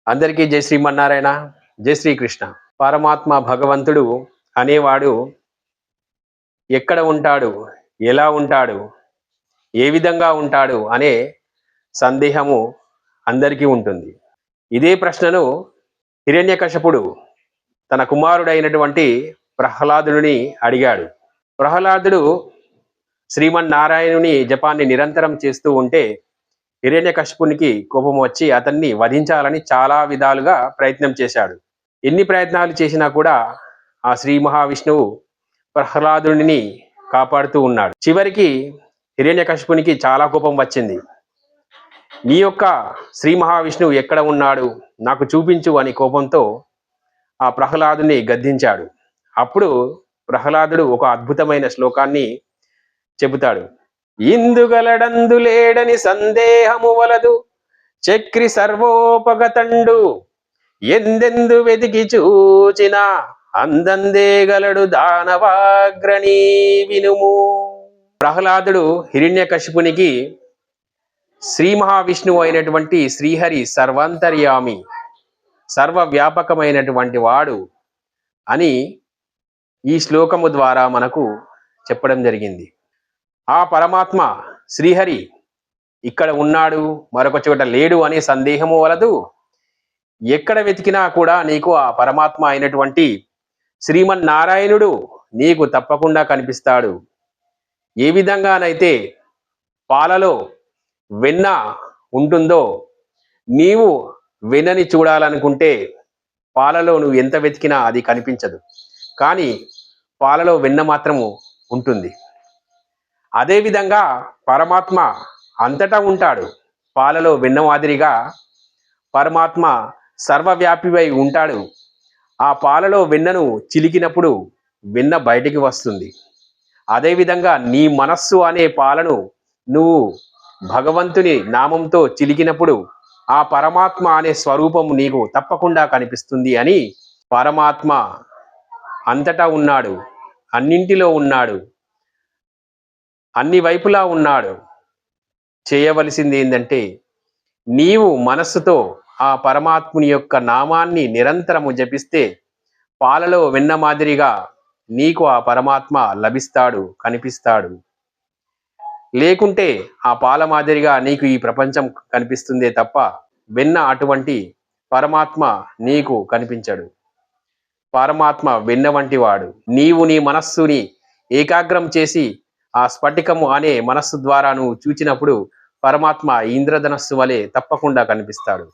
అందరికీ జై శ్రీమన్నారాయణ, జై శ్రీకృష్ణ. పరమాత్మ భగవంతుడు అనేవాడు ఎక్కడ ఉంటాడు, ఎలా ఉంటాడు, ఏ విధంగా ఉంటాడు అనే సందేహము అందరికీ ఉంటుంది. ఇదే ప్రశ్నను హిరణ్యకశపుడు తన కుమారుడైనటువంటి ప్రహ్లాదుని అడిగాడు. ప్రహ్లాదుడు శ్రీమన్నారాయణుని జపాన్ని నిరంతరం చేస్తూ ఉంటే హిరణ్యకశిపునికి కోపం వచ్చి అతన్ని వధించాలని చాలా విధాలుగా ప్రయత్నం చేశాడు. ఎన్ని ప్రయత్నాలు చేసినా కూడా ఆ శ్రీ మహావిష్ణువు ప్రహ్లాదుని కాపాడుతూ ఉన్నాడు. చివరికి హిరణ్యకశిపునికి చాలా కోపం వచ్చింది. నీ యొక్క శ్రీ మహావిష్ణువు ఎక్కడ ఉన్నాడు, నాకు చూపించు అని కోపంతో ఆ ప్రహ్లాదుని గద్దించాడు. అప్పుడు ప్రహ్లాదుడు ఒక అద్భుతమైన శ్లోకాన్ని చెబుతాడు. ఇందుగలడందులేడని సందేహము వలదు, చక్రి సర్వోపగతండు, ఎందెందు వెతికి చూచిన అందందేగలడు దానవాగ్రణీ వినుము. ప్రహ్లాదుడు హిరణ్యకశిపునికి శ్రీ మహావిష్ణువు అయినటువంటి శ్రీహరి సర్వాంతర్యామి, సర్వవ్యాపకమైనటువంటి వాడు అని ఈ శ్లోకము ద్వారా మనకు చెప్పడం జరిగింది. ఆ పరమాత్మ శ్రీహరి ఇక్కడ ఉన్నాడు, మరొక చోట లేడు అనే సందేహము వలదు. ఎక్కడ వెతికినా కూడా నీకు ఆ పరమాత్మ అయినటువంటి శ్రీమన్నారాయణుడు నీకు తప్పకుండా కనిపిస్తాడు. ఏ విధంగానైతే పాలలో వెన్న ఉంటుందో, నీవు వెన్నని చూడాలనుకుంటే పాలలో నువ్వు ఎంత వెతికినా అది కనిపించదు, కానీ పాలలో వెన్న మాత్రము ఉంటుంది. అదేవిధంగా పరమాత్మ అంతటా ఉంటాడు. పాలలో వెన్న మాదిరిగా పరమాత్మ సర్వవ్యాపివై ఉంటాడు. ఆ పాలలో వెన్నను చిలికినప్పుడు వెన్న బయటికి వస్తుంది. అదేవిధంగా నీ మనస్సు అనే పాలను నువ్వు భగవంతుని నామంతో చిలికినప్పుడు ఆ పరమాత్మ అనే స్వరూపము నీకు తప్పకుండా కనిపిస్తుంది అని పరమాత్మ అంతటా ఉన్నాడు, అన్నింటిలో ఉన్నాడు, అన్ని వైపులా ఉన్నాడు. చేయవలసింది ఏంటంటే నీవు మనస్సుతో ఆ పరమాత్ముని యొక్క నామాన్ని నిరంతరము జపిస్తే పాలలో వెన్న మాదిరిగా నీకు ఆ పరమాత్మ లభిస్తాడు, కనిపిస్తాడు. లేకుంటే ఆ పాల మాదిరిగా నీకు ఈ ప్రపంచం కనిపిస్తుందే తప్ప వెన్న అటువంటి పరమాత్మ నీకు కనిపించడు. పరమాత్మ వెన్న వంటి వాడు. నీవు నీ మనస్సుని ఏకాగ్రం చేసి ఆ స్ఫటికము అనే మనస్సు ద్వారా నువ్వు చూచినప్పుడు పరమాత్మ ఇంద్రధనస్సు వలె తప్పకుండా కనిపిస్తాడు.